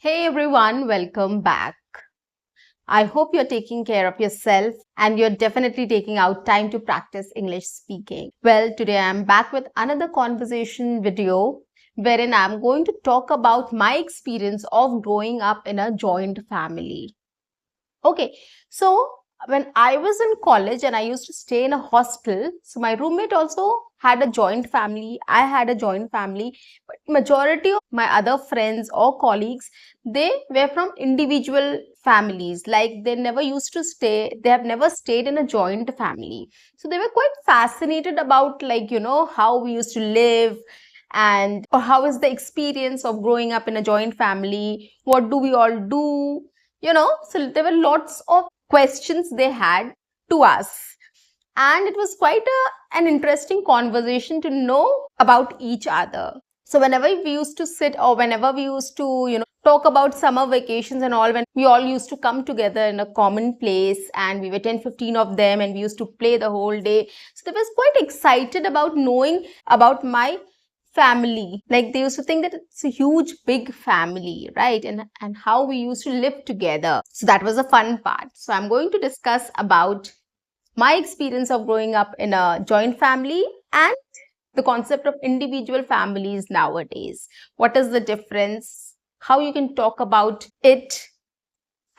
Hey everyone, welcome back. I hope you're taking care of yourself and you're definitely taking out time to practice English speaking. Well, today I'm back with another conversation video wherein I'm going to talk about my experience of growing up in a joint family. Okay, so when I was in college and I used to stay in a hostel, so my roommate also had a joint family. I had a joint family, but majority of my other friends or colleagues, they were from individual families. Like they never used to stay, they have never stayed in a joint family. So they were quite fascinated about how we used to live and or how is the experience of growing up in a joint family, what do we all do, so there were lots of questions they had to us, and it was quite an interesting conversation to know about each other. So whenever we used to sit or whenever we used to talk about summer vacations and all, when we all used to come together in a common place and we were 10-15 of them and we used to play the whole day, so they was quite excited about knowing about my family. Like they used to think that it's a huge big family, right? And how we used to live together. So that was a fun part. So I'm going to discuss about my experience of growing up in a joint family and the concept of individual families nowadays. What is the difference, how you can talk about it,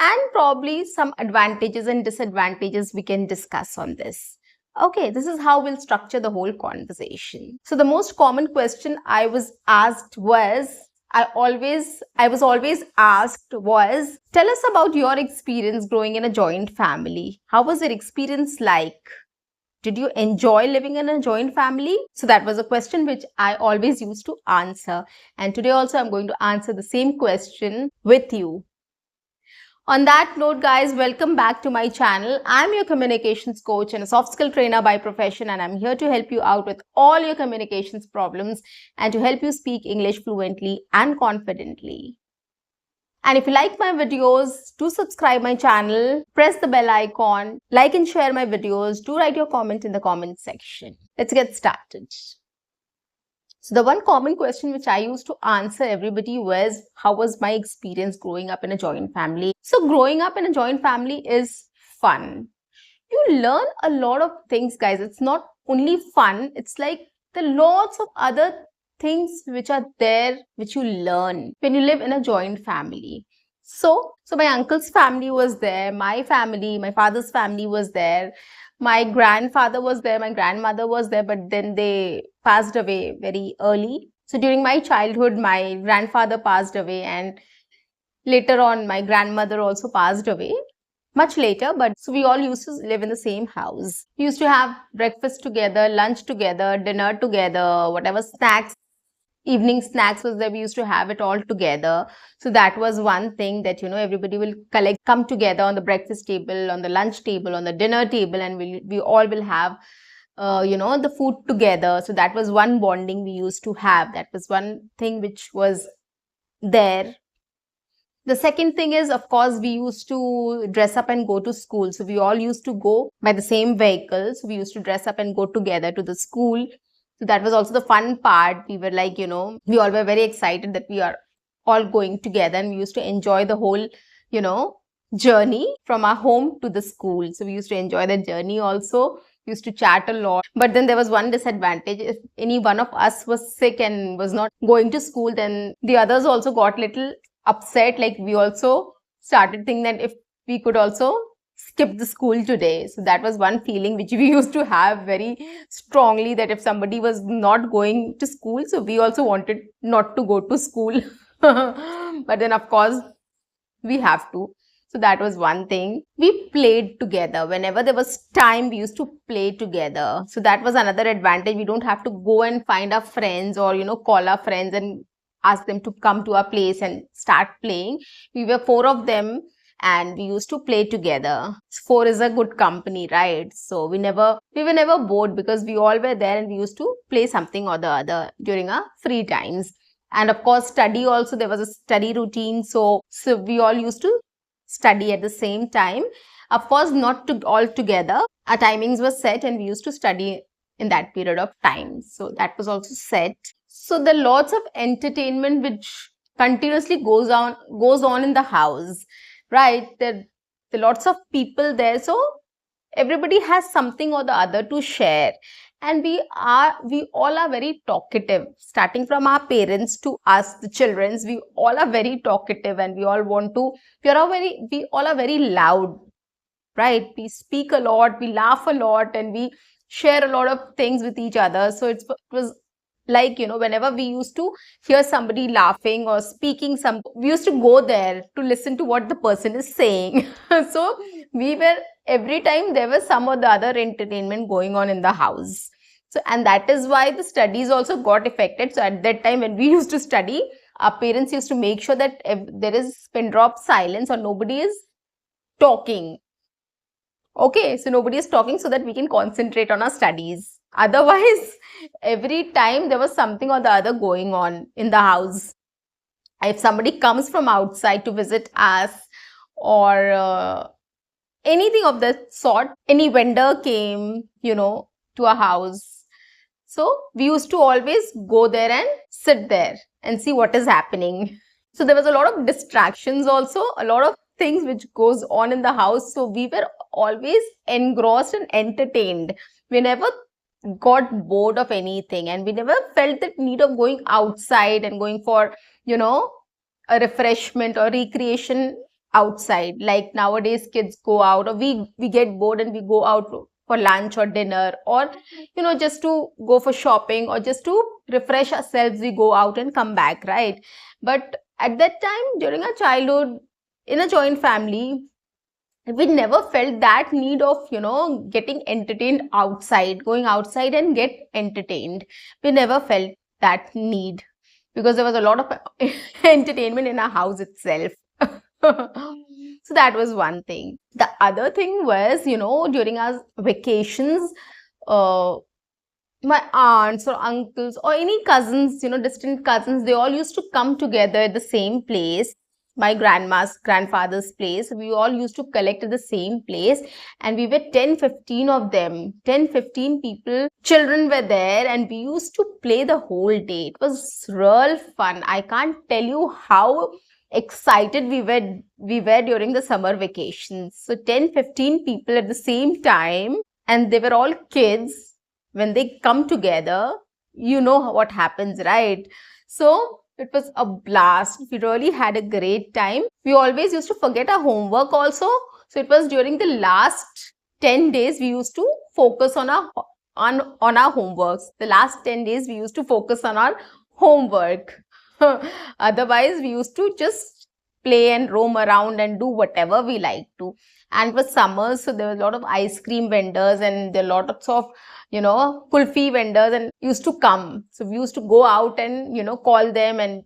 and probably some advantages and disadvantages we can discuss on this. Okay, this is how we'll structure the whole conversation. So the most common question I was asked was, I was always asked was, tell us about your experience growing in a joint family. How was your experience like? Did you enjoy living in a joint family? So that was a question which I always used to answer. And today also I'm going to answer the same question with you. On that note, guys, welcome back to my channel. I'm your communications coach and a soft skill trainer by profession, and I'm here to help you out with all your communications problems and to help you speak English fluently and confidently. And if you like my videos, do subscribe my channel, press the bell icon, like and share my videos, do write your comment in the comment section. Let's get started. So the one common question which I used to answer everybody was, how was my experience growing up in a joint family? So growing up in a joint family is fun. You learn a lot of things, guys. It's not only fun, it's like the lots of other things which are there which you learn when you live in a joint family. So my uncle's family was there, my family, my father's family was there, my grandfather was there, my grandmother was there, but then they passed away very early. So during my childhood, my grandfather passed away, and later on, my grandmother also passed away much later. But so we all used to live in the same house. We used to have breakfast together, lunch together, dinner together, whatever snacks, evening snacks was there, we used to have it all together. So that was one thing that everybody will come together on the breakfast table, on the lunch table, on the dinner table, and we all will have the food together. So that was one bonding we used to have. That was one thing which was there. The second thing is, of course, we used to dress up and go to school. So we all used to go by the same vehicle. So we used to dress up and go together to the school. So that was also the fun part. We were like, we all were very excited that we are all going together, and we used to enjoy the whole, journey from our home to the school. So we used to enjoy the journey also. We used to chat a lot. But then there was one disadvantage. If any one of us was sick and was not going to school, then the others also got little upset. Like we also started thinking that if we could also skip the school today. So that was one feeling which we used to have very strongly, that if somebody was not going to school, so we also wanted not to go to school. But then of course we have to. So that was one thing. We played together. Whenever there was time, we used to play together. So that was another advantage. We don't have to go and find our friends or, call our friends and ask them to come to our place and start playing. We were 4 of them and we used to play together. 4 is a good company, right? So we were never bored because we all were there and we used to play something or the other during our free times. And of course, study also, there was a study routine. So we all used to study at the same time. Of course, not all together. Our timings were set and we used to study in that period of time. So that was also set. So the lots of entertainment which continuously goes on in the house, right? There are lots of people there, so everybody has something or the other to share. And we all are very talkative, starting from our parents to us, the childrens. We all are very talkative, and we all want to, we all are very loud, right? We speak a lot, we laugh a lot, and we share a lot of things with each other. So it was like, whenever we used to hear somebody laughing or speaking we used to go there to listen to what the person is saying. So we were, every time there was some or the other entertainment going on in the house. So, and that is why the studies also got affected. So at that time when we used to study, our parents used to make sure that if there is pin drop silence or nobody is talking. Okay, so nobody is talking so that we can concentrate on our studies. Otherwise, every time there was something or the other going on in the house. If somebody comes from outside to visit us, or anything of that sort, any vendor came, to a house. So we used to always go there and sit there and see what is happening. So there was a lot of distractions also, a lot of things which goes on in the house. So we were always engrossed and entertained. We never got bored of anything, and we never felt that need of going outside and going for, a refreshment or recreation outside. Like nowadays kids go out, or we get bored and we go out for lunch or dinner, or just to go for shopping, or just to refresh ourselves, we go out and come back, right? But at that time, during our childhood, in a joint family, we never felt that need of, getting entertained outside, going outside and get entertained. We never felt that need, because there was a lot of entertainment in our house itself. So that was one thing. The other thing was, during our vacations, my aunts or uncles or any cousins, distant cousins, they all used to come together at the same place. My grandfather's place. We all used to collect at the same place, and we were 10-15 of them, 10-15 people. Children were there, and we used to play the whole day. It was real fun. I can't tell you how excited we were during the summer vacations. So 10-15 people at the same time, and they were all kids. When they come together, you know what happens, right? So it was a blast. We really had a great time. We always used to forget our homework also. So it was during the last 10 days we used to focus on our homeworks. The last 10 days we used to focus on our homework. Otherwise, we used to just play and roam around and do whatever we like to. And it was summers, so there were a lot of ice cream vendors, and there were lots of, kulfi vendors, and used to come. So we used to go out and, call them and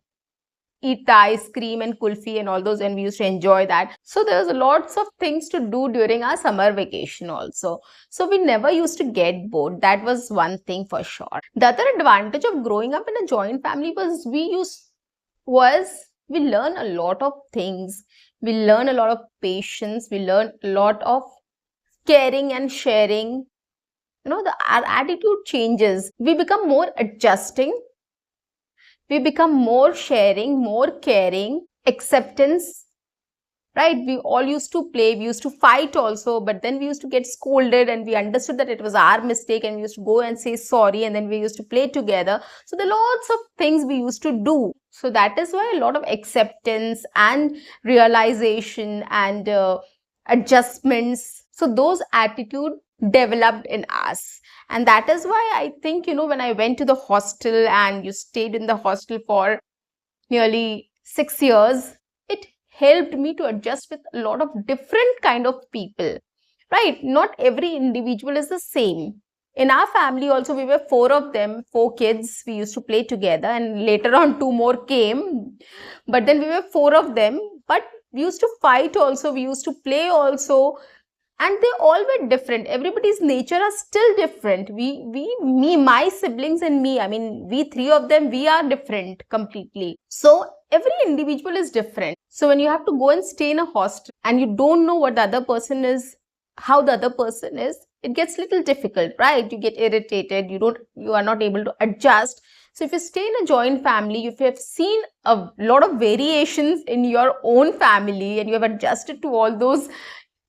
eat the ice cream and kulfi and all those, and we used to enjoy that. So there was lots of things to do during our summer vacation also. So we never used to get bored. That was one thing for sure. The other advantage of growing up in a joint family was we learn a lot of things. We learn a lot of patience. We learn a lot of caring and sharing. Our attitude changes. We become more adjusting. We become more sharing, more caring, acceptance, right? We all used to play. We used to fight also, but then we used to get scolded, and we understood that it was our mistake, and we used to go and say sorry, and then we used to play together. So there are lots of things we used to do. So that is why a lot of acceptance and realization and adjustments. So those attitude developed in us. And that is why I think, when I went to the hostel and you stayed in the hostel for nearly 6 years, it helped me to adjust with a lot of different kind of people, right? Not every individual is the same. In our family also, we were 4 kids. We used to play together, and later on 2 more came. But then we were 4 of them. But we used to fight also. We used to play also. And they all were different. Everybody's nature are still different. My siblings and me, we 3 of them, we are different completely. So every individual is different. So when you have to go and stay in a hostel and you don't know what the other person is, how the other person is, it gets little difficult, right? You get irritated. You are not able to adjust. So if you stay in a joint family, if you have seen a lot of variations in your own family and you have adjusted to all those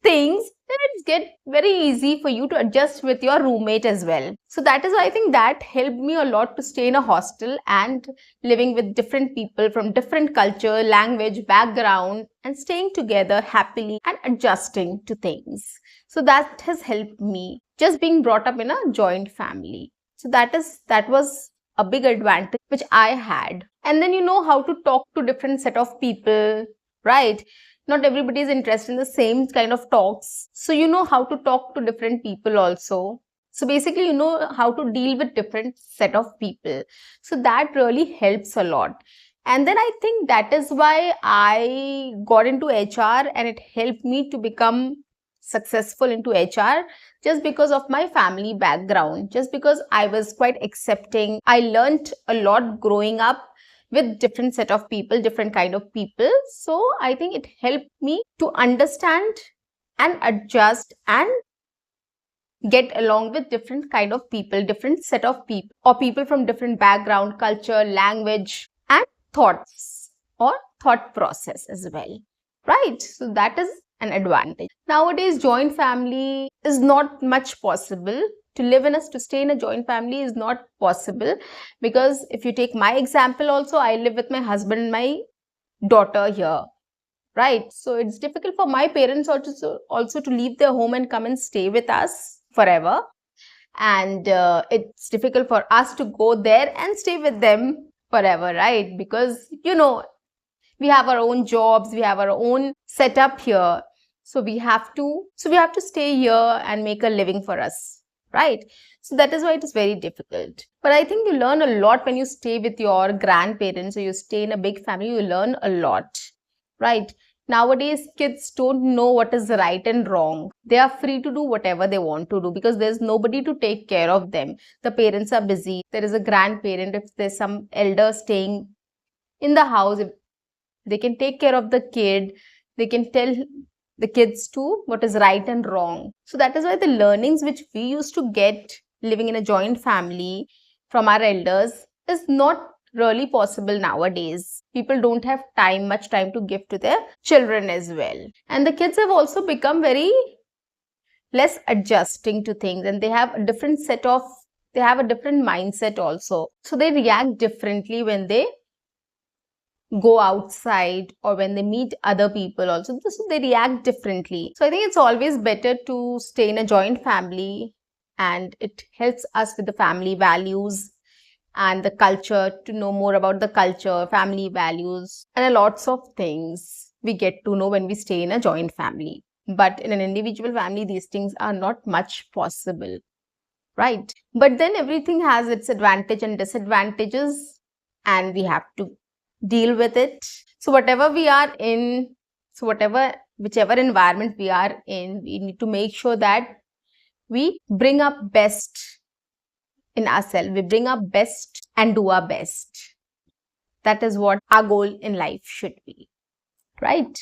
things, then it's get very easy for you to adjust with your roommate as well. So that is why I think that helped me a lot to stay in a hostel and living with different people from different culture, language, background, and staying together happily and adjusting to things. So that has helped me, just being brought up in a joint family. So that was a big advantage which I had. And then you know how to talk to different set of people, right? Not everybody is interested in the same kind of talks. So you know how to talk to different people also. So basically, you know how to deal with different set of people. So that really helps a lot. And then I think that is why I got into HR, and it helped me to become successful into HR, just because of my family background, just because I was quite accepting. I learned a lot growing up with different set of people, different kind of people. So I think it helped me to understand and adjust and get along with different kind of people, different set of people, or people from different background, culture, language, and thoughts or thought process as well, right? So that is an advantage. Nowadays, joint family is not much possible. To stay in a joint family is not possible, because if you take my example also, I live with my husband and my daughter here, right? So it's difficult for my parents also to leave their home and come and stay with us forever. And it's difficult for us to go there and stay with them forever, right? Because, you know, we have our own jobs, we have our own setup here. So we have to stay here and make a living for us, right? So that is why it is very difficult. But I think you learn a lot when you stay with your grandparents, or you stay in a big family. You learn a lot, right? Nowadays, kids don't know what is right and wrong. They are free to do whatever they want to do because there's nobody to take care of them. The parents are busy. There is a grandparent. If there's some elder staying in the house, if they can take care of the kid. They can tell the kids too what is right and wrong. So that is why the learnings which we used to get living in a joint family from our elders is not really possible nowadays. People don't have much time to give to their children as well. And the kids have also become very less adjusting to things, and they have a different mindset also. So they react differently when they go outside or when they meet other people also. So they react differently. So I think it's always better to stay in a joint family, and it helps us with the family values and the culture, to know more about the culture, family values, and lots of things we get to know when we stay in a joint family. But in an individual family, these things are not much possible, right? But then everything has its advantage and disadvantages, and we have to deal with it. So whatever we are in, whichever environment we are in, we need to make sure that we bring up best in ourselves. We bring up best and do our best. That is what our goal in life should be, right?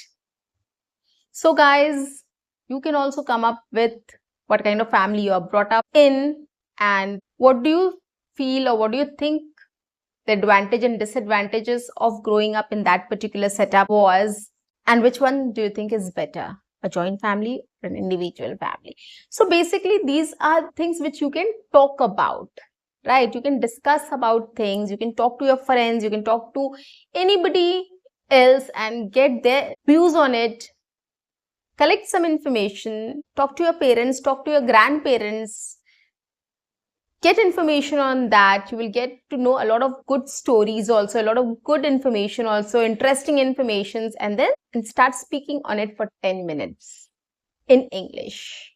So guys, you can also come up with what kind of family you are brought up in, and what do you feel, or what do you think the advantage and disadvantages of growing up in that particular setup was, and which one do you think is better, a joint family or an individual family? So basically, these are things which you can talk about, right? You can discuss about things, you can talk to your friends, you can talk to anybody else and get their views on it. Collect some information, talk to your parents, talk to your grandparents, get information on that. You will get to know a lot of good stories also, a lot of good information also, interesting informations, and then start speaking on it for 10 minutes in English.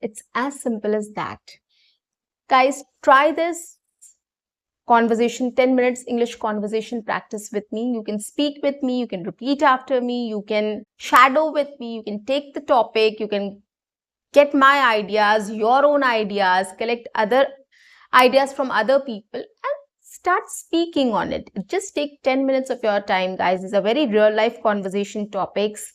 It's as simple as that. Guys, try this conversation, 10 minutes English conversation practice with me. You can speak with me, you can repeat after me, you can shadow with me, you can take the topic, you can get my ideas, your own ideas, collect other ideas from other people and start speaking on it. Just take 10 minutes of your time, guys. These are very real life conversation topics.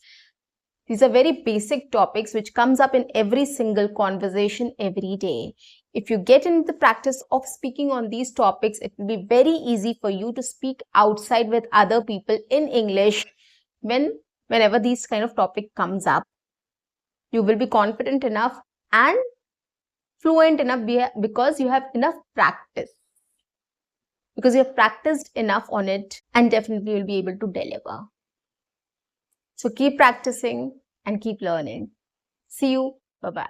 These are very basic topics which comes up in every single conversation every day. If you get into the practice of speaking on these topics, it will be very easy for you to speak outside with other people in English whenever these kind of topic comes up. You will be confident enough and fluent enough because you have enough practice. Because you have practiced enough on it, and definitely you'll be able to deliver. So keep practicing and keep learning. See you. Bye-bye.